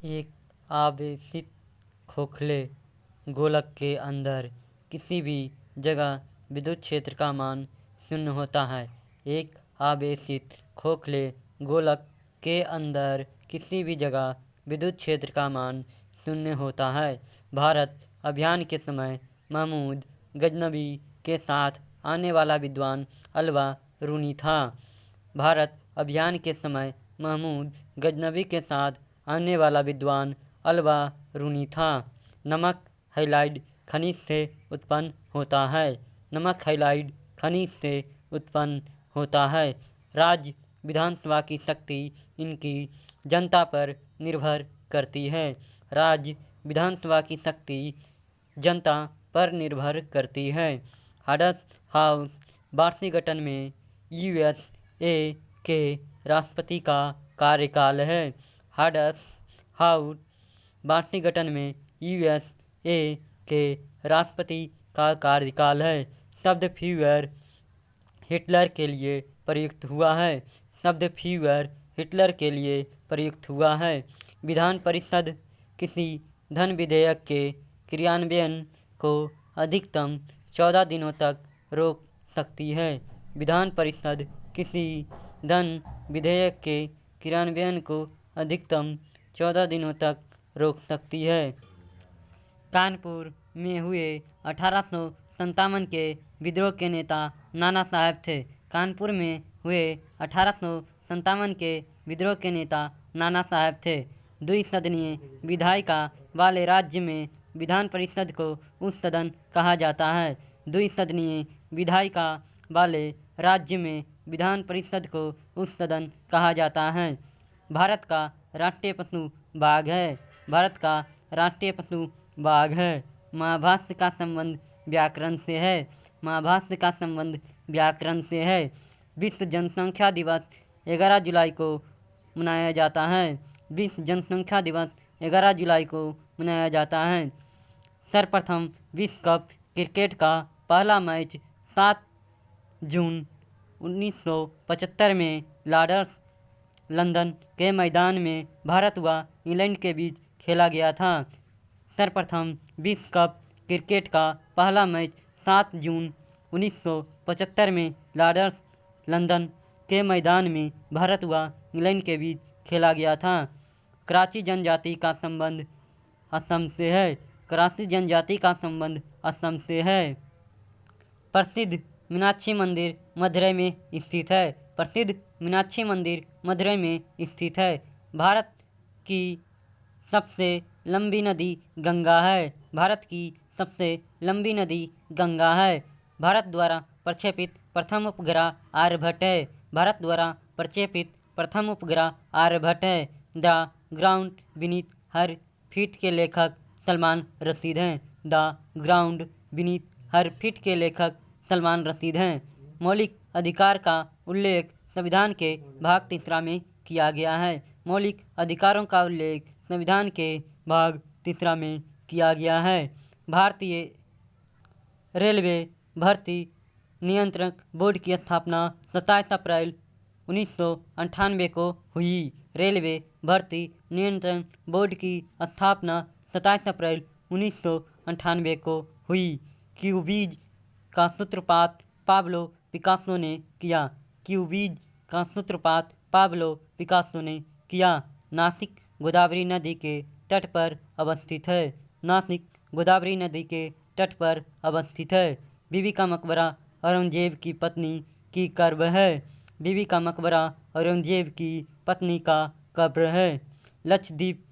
एक आवेशित खोखले गोलक के अंदर किसी भी जगह विद्युत क्षेत्र का मान शून्य होता है। एक आवेशित खोखले गोलक के अंदर किसी भी जगह विद्युत क्षेत्र का मान शून्य होता है। भारत अभियान के समय महमूद गजनबी के साथ आने वाला विद्वान अल्वा रूनी था। भारत अभियान के समय महमूद गजनबी के साथ आने वाला विद्वान अल्वा रूनी था। नमक हैलाइड खनिज से उत्पन्न होता है। नमक हैलाइड खनिज से उत्पन्न होता है। राज्य विधानसभा की शक्ति इनकी जनता पर निर्भर करती है। राज्य विधानसभा की शक्ति जनता पर निर्भर करती है। हाडस हाउस वार्षिक गठन में यूएसए के राष्ट्रपति का कार्यकाल है। हाडस हाउस वार्षिक गठन में यूएसए के राष्ट्रपति का कार्यकाल है। शब्द फ्यूहर हिटलर के लिए प्रयुक्त हुआ है। शब्द फ्यूहर हिटलर के लिए प्रयुक्त हुआ है। विधान परिषद किसी धन विधेयक के क्रियान्वयन को अधिकतम 14 दिनों तक रोक सकती है। विधान परिषद किसी धन विधेयक के क्रियान्वयन को अधिकतम 14 दिनों तक रोक सकती है। कानपुर में हुए 1857 के विद्रोह के नेता नाना साहब थे। कानपुर में हुए 1857 के विद्रोह के नेता नाना साहब थे। द्विसदनीय विधायिका वाले राज्य में विधान परिषद को उच्च सदन कहा जाता है। द्विसदनीय विधायिका वाले राज्य में विधान परिषद को उच्च सदन कहा जाता है। भारत का राष्ट्रीय पशु बाघ है। भारत का राष्ट्रीय पशु बाघ है। महाभाष्य का संबंध व्याकरण से है। महाभाष्य का संबंध व्याकरण से है। विश्व जनसंख्या दिवस 11 जुलाई को मनाया जाता है। विश्व जनसंख्या दिवस 11 जुलाई को मनाया जाता है। सर्वप्रथम विश्व कप क्रिकेट का पहला मैच 7 जून 1975 में लॉर्ड्स लंदन के मैदान में भारत व इंग्लैंड के बीच खेला गया था। सर्वप्रथम विश्व कप क्रिकेट का पहला मैच 7 जून 1975 में लॉर्ड्स लंदन के मैदान में भारत व इंग्लैंड के बीच खेला गया था। कराची जनजाति का संबंध असम से है। कराची जनजाति का संबंध असम से है। प्रसिद्ध मीनाक्षी मंदिर मदुरई में स्थित है। प्रसिद्ध मीनाक्षी मंदिर मदुरई में स्थित है। भारत की सबसे लंबी नदी गंगा है। भारत की सबसे लंबी नदी गंगा है। भारत द्वारा प्रक्षेपित प्रथम उपग्रह आर्यभट्ट है। भारत द्वारा प्रक्षेपित प्रथम उपग्रह आर्यभट्ट है। The ground beneath her feet के लेखक सलमान रशीद हैं। The ground beneath her feet के लेखक सलमान रशीद हैं। मौलिक अधिकार का उल्लेख संविधान के भाग 3 में किया गया है। मौलिक अधिकारों का उल्लेख संविधान के भाग 3 में किया गया है। भारतीय रेलवे भर्ती नियंत्रक बोर्ड की स्थापना 27 अप्रैल 1998 को हुई। रेलवे भर्ती नियंत्रण बोर्ड की स्थापना 27 अप्रैल 1998 को हुई। क्यूबीज का सूत्रपात पाब्लो पिकासो ने किया। क्यूबीज का सूत्रपात पाब्लो पिकासो ने किया। नासिक गोदावरी नदी के तट पर अवस्थित है। नासिक गोदावरी नदी के तट पर अवस्थित है। बीबी का मकबरा औरंगजेब की पत्नी की कब्र है। बीबी का मकबरा औरंगजेब की पत्नी का कब्र है। लक्षद्वीप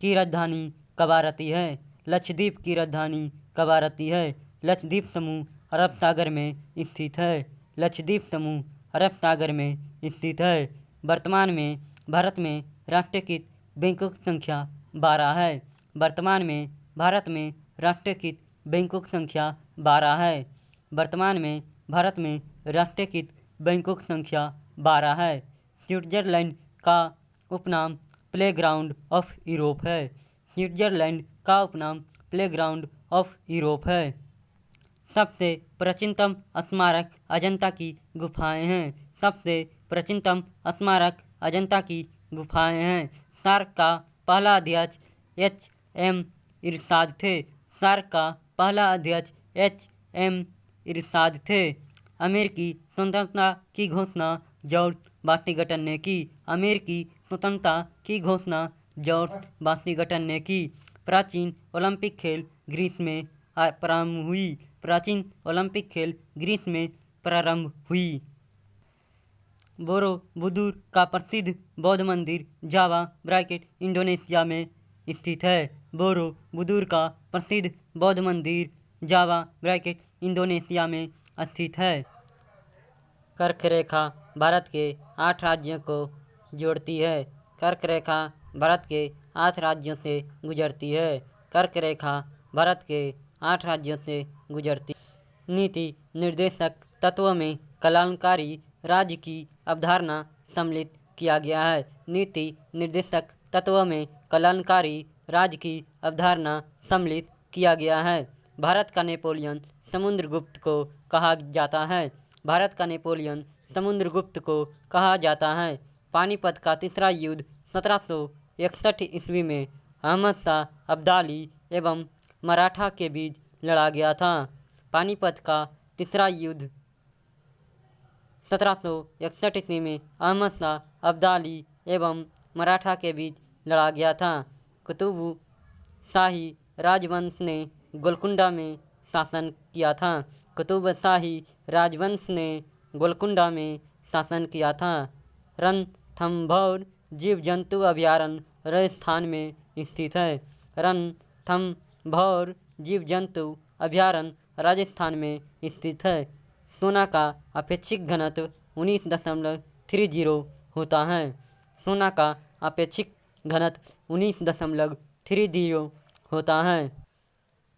की राजधानी कवारती है। लक्षद्वीप की राजधानी कवारती है। लक्षद्वीप समूह अरब सागर में स्थित है। लक्षद्वीप समूह अरब सागर में स्थित है। वर्तमान में भारत में राष्ट्रीयकृत बैंकों की संख्या 12 है। वर्तमान में भारत में राष्ट्रीयकृत बैंकों की संख्या 12 है। वर्तमान में भारत में राष्ट्रीयकृत बैंकों की संख्या 12 है। स्विट्जरलैंड का उपनाम प्लेग्राउंड ऑफ यूरोप है। स्विट्जरलैंड का उपनाम प्लेग्राउंड ऑफ यूरोप है। सबसे प्राचीनतम स्मारक अजंता की गुफाएं हैं। सबसे प्राचीनतम स्मारक अजंता की गुफाएं हैं। सार्क का पहला अध्यक्ष H.M. इरशाद थे। सार्क का पहला अध्यक्ष H.M. इरशाद थे। अमेरिकी स्वतंत्रता की घोषणा जॉर्ज वाशिंगटन ने की। अमेरिकी स्वतंत्रता की घोषणा जॉर्ज वाशिंगटन ने की। प्राचीन ओलंपिक खेल ग्रीस में प्रारंभ हुई। प्राचीन ओलंपिक खेल ग्रीस में प्रारंभ हुई। बोरोबुदुर का प्रसिद्ध बौद्ध मंदिर जावा इंडोनेशिया में स्थित है। बोरोबुदुर का प्रसिद्ध बौद्ध मंदिर जावा इंडोनेशिया में स्थित है। कर्क रेखा भारत के 8 राज्यों को जोड़ती है। कर्क रेखा भारत के 8 राज्यों से गुजरती है। कर्क रेखा भारत के 8 राज्यों से गुजरती। नीति निर्देशक तत्वों में कल्याणकारी राज्य की अवधारणा सम्मिलित किया गया है। नीति निर्देशक तत्वों में कल्याणकारी राज्य की अवधारणा सम्मिलित किया गया है। भारत का नेपोलियन समुद्रगुप्त को कहा जाता है। भारत का नेपोलियन समुद्रगुप्त को कहा जाता है। पानीपत का तीसरा युद्ध 1761 ईस्वी में अहमद शाह अब्दाली एवं मराठा के बीच लड़ा गया था। पानीपत का तीसरा युद्ध 1761 ईस्वी में अहमद शाह अब्दाली एवं मराठा के बीच लड़ा गया था। कुतुबशाही राजवंश ने गोलकुंडा में शासन किया था। कुतुबशाही राजवंश ने गोलकुंडा में शासन किया था। रणथंभौर जीव जंतु अभयारण्य राजस्थान में स्थित है। रणथंभौर जीव जंतु अभयारण्य राजस्थान में स्थित है। सोना का अपेक्षिक घनत्व 19.30 होता है। सोना का अपेक्षिक घनत्व 19.30 होता है।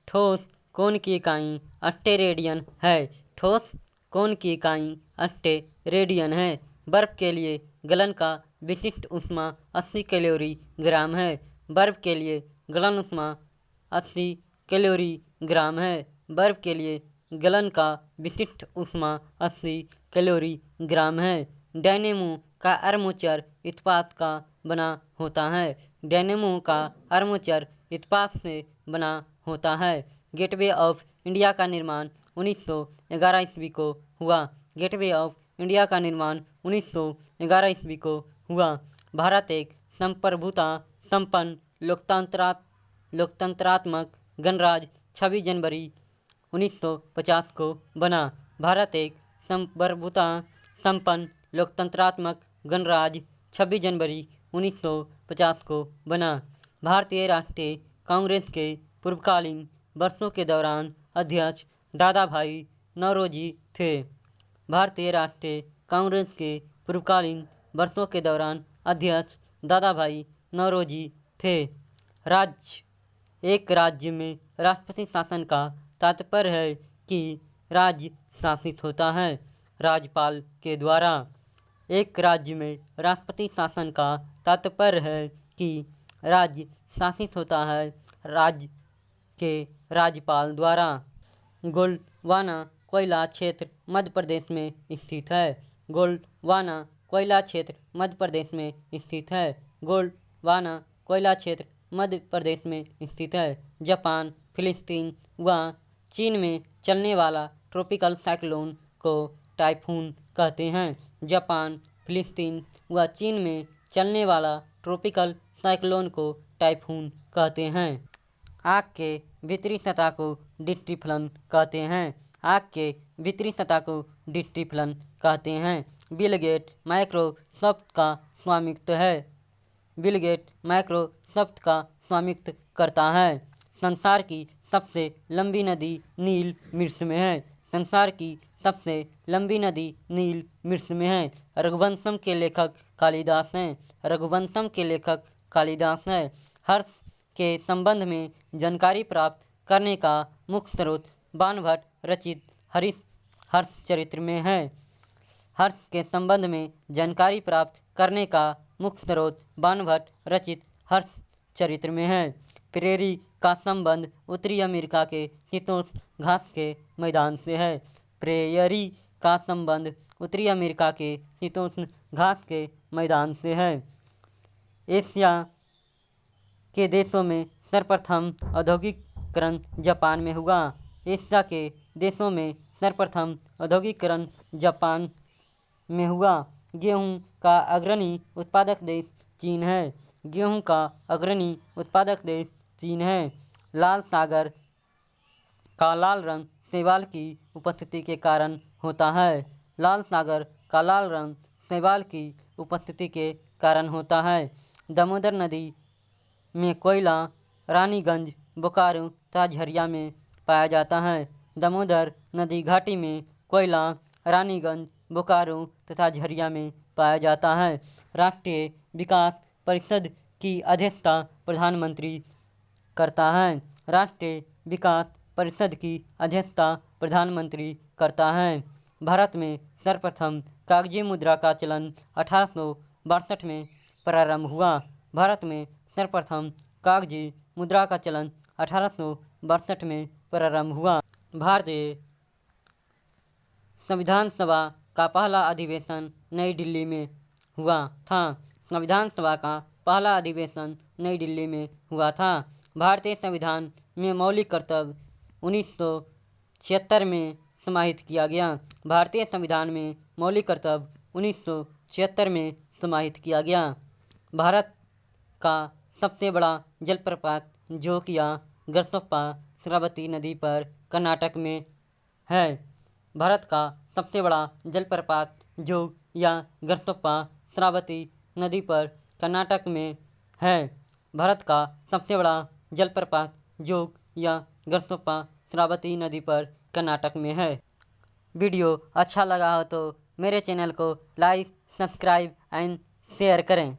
ठोस कोण की इकाई अस्टेरेडियन है। ठोस कोण की इकाई अस्टेरेडियन है। बर्फ के लिए गलन का विशिष्ट ऊष्मा 80 कैलोरी ग्राम है। बर्फ के लिए गलन ऊष्मा 80 कैलोरी ग्राम है। बर्फ के लिए गलन का विशिष्ट ऊष्मा 80 कैलोरी ग्राम है। डायनेमो का आर्मेचर इस्पात का बना होता है। डायनेमो का आर्मेचर इस्पात से बना होता है। गेटवे ऑफ इंडिया का निर्माण 1911 ईस्वी को हुआ। गेटवे ऑफ इंडिया का निर्माण 1911 ईस्वी को हुआ। भारत एक संप्रभुता संपन्न लोकतंत्रात्मक गणराज्य 26 जनवरी 1950 को बना। भारत एक संप्रभुता संपन्न लोकतंत्रात्मक गणराज्य 26 जनवरी 1950 को बना। भारतीय राष्ट्रीय कांग्रेस के पूर्वकालीन वर्षों के दौरान अध्यक्ष दादा भाई नौरोजी थे। भारतीय राष्ट्रीय कांग्रेस के पूर्वकालीन वर्षों के दौरान अध्यक्ष दादा भाई नौरोजी थे। राज्य एक राज्य में राष्ट्रपति शासन का तात्पर्य है कि राज्य शासित होता है राज्यपाल के द्वारा। एक राज्य में राष्ट्रपति शासन का तात्पर्य है कि राज्य शासित होता है राज्य के राज्यपाल द्वारा। गोंडवाना कोयला क्षेत्र मध्य प्रदेश में स्थित है। गोंडवाना कोयला क्षेत्र मध्य प्रदेश में स्थित है। गोंडवाना कोयला क्षेत्र मध्य प्रदेश में स्थित है। जापान, फिलिस्तीन व चीन में चलने वाला ट्रॉपिकल साइक्लोन को टाइफून कहते हैं। जापान, फिलिस्तीन व चीन में चलने वाला ट्रॉपिकल साइक्लोन को टाइफून कहते हैं। आग के भीतरी सतह को डिस्टिफ्लन कहते हैं। आग के भीतरी सतह को डिस्टिफ्लन कहते हैं। बिल गेट माइक्रोसॉफ्ट का स्वामित्व है। बिल गेट माइक्रोसॉफ्ट का स्वामित्व करता है। संसार की सबसे लंबी नदी नील मिर्च में है। संसार की सबसे लंबी नदी नील मिर्च में है। रघुवंशम के लेखक कालिदास हैं। रघुवंशम के लेखक कालिदास हैं। हर्ष के संबंध में जानकारी प्राप्त करने का मुख्य स्रोत बाणभट्ट रचित हर्षचरित्र में है। हर्ष के संबंध में जानकारी प्राप्त करने का मुख्य स्रोत बाणभट्ट रचित हर्षचरित्र में है। प्रेरी का संबंध उत्तरी अमेरिका के शीतोष्ण घास के मैदान से है। प्रेयरी का संबंध उत्तरी अमेरिका के शीतोष्ण घास के मैदान से है। एशिया के देशों में सर्वप्रथम औद्योगिकरण जापान में हुआ। एशिया के देशों में सर्वप्रथम औद्योगिकरण जापान में हुआ। गेहूं का अग्रणी उत्पादक देश चीन है। गेहूं का अग्रणी उत्पादक देश चीन है। लाल सागर का लाल रंग शैवाल की उपस्थिति के कारण होता है। लाल सागर का लाल रंग शैवाल की उपस्थिति के कारण होता है। दामोदर नदी में कोयला रानीगंज, बोकारो तथा झरिया में पाया जाता है। दामोदर नदी घाटी में कोयला रानीगंज, बोकारो तथा झरिया में पाया जाता है। राष्ट्रीय विकास परिषद की अध्यक्षता प्रधानमंत्री करता है। राष्ट्रीय विकास परिषद की अध्यक्षता प्रधानमंत्री करता है। भारत में सर्वप्रथम कागजी मुद्रा का चलन 1862 में प्रारंभ हुआ। भारत में सर्वप्रथम कागजी मुद्रा का चलन 1862 में प्रारंभ हुआ। भारतीय संविधान सभा का पहला अधिवेशन नई दिल्ली में हुआ था। संविधान सभा का पहला अधिवेशन नई दिल्ली में हुआ था। भारतीय संविधान में मौलिक कर्तव्य 1976 में समाहित किया गया। भारतीय संविधान में मौलिक कर्तव्य 1976 में समाहित किया गया। भारत का सबसे बड़ा जलप्रपात जोगिया गरसप्पा श्रावती नदी पर कर्नाटक में है। भारत का सबसे बड़ा जलप्रपात जोग या गरसप्पा श्रावती नदी पर कर्नाटक में है। भारत का सबसे बड़ा जलप्रपात जोग या गरसप्पा श्रावती नदी पर कर्नाटक में है। वीडियो अच्छा लगा हो तो मेरे चैनल को लाइक, सब्सक्राइब एंड शेयर करें।